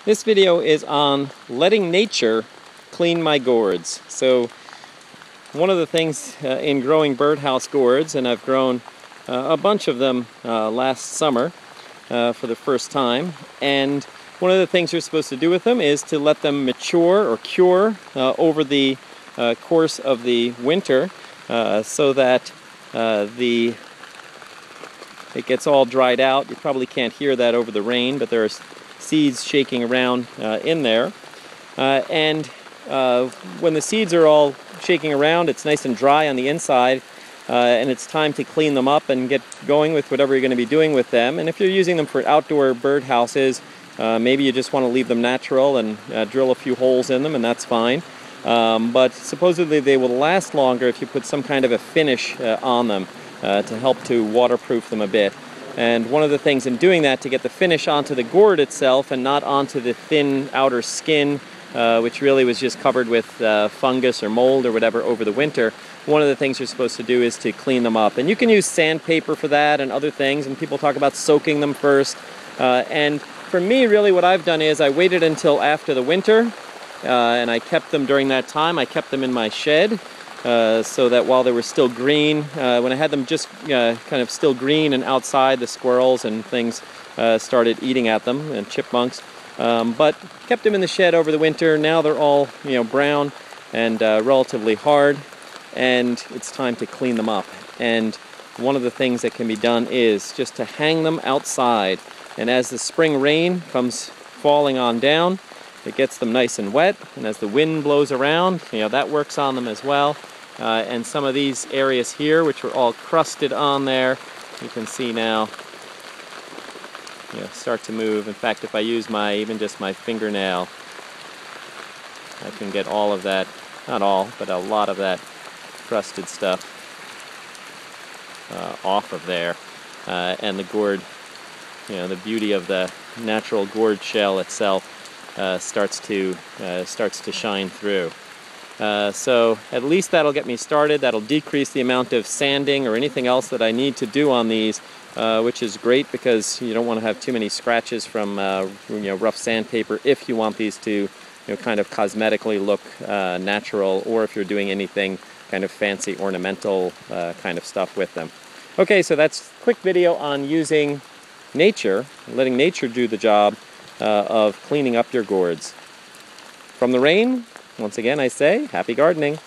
This video is on letting nature clean my gourds. So one of the things in growing birdhouse gourds, and I've grown a bunch of them last summer for the first time, and one of the things you're supposed to do with them is to let them mature or cure over the course of the winter so that it gets all dried out. You probably can't hear that over the rain, but there are seeds shaking around in there. When the seeds are all shaking around, it's nice and dry on the inside, and it's time to clean them up and get going with whatever you're going to be doing with them. And if you're using them for outdoor birdhouses, maybe you just want to leave them natural and drill a few holes in them, and that's fine. But supposedly they will last longer if you put some kind of a finish on them to help to waterproof them a bit. And one of the things in doing that, to get the finish onto the gourd itself and not onto the thin outer skin, which really was just covered with fungus or mold or whatever over the winter, one of the things you're supposed to do is to clean them up. And you can use sandpaper for that and other things, and people talk about soaking them first. And for me, really what I've done is I waited until after the winter, and I kept them during that time. I kept them in my shed. So that while they were still green, when I had them just kind of still green and outside, the squirrels and things started eating at them, and chipmunks. But kept them in the shed over the winter. Now they're all brown and relatively hard, and it's time to clean them up. And one of the things that can be done is just to hang them outside. And as the spring rain comes falling on down, it gets them nice and wet, and as the wind blows around, that works on them as well. And some of these areas here, which were all crusted on there, you can see now, start to move. In fact, if I use even just my fingernail, I can get all of that, not all, but a lot of that crusted stuff off of there. And the gourd, the beauty of the natural gourd shell itself starts to shine through. So at least that'll get me started. That'll decrease the amount of sanding or anything else that I need to do on these, which is great because you don't want to have too many scratches from rough sandpaper if you want these to kind of cosmetically look natural, or if you're doing anything kind of fancy ornamental kind of stuff with them. Okay, so that's a quick video on using nature, letting nature do the job of cleaning up your gourds. From the rain, once again I say, happy gardening!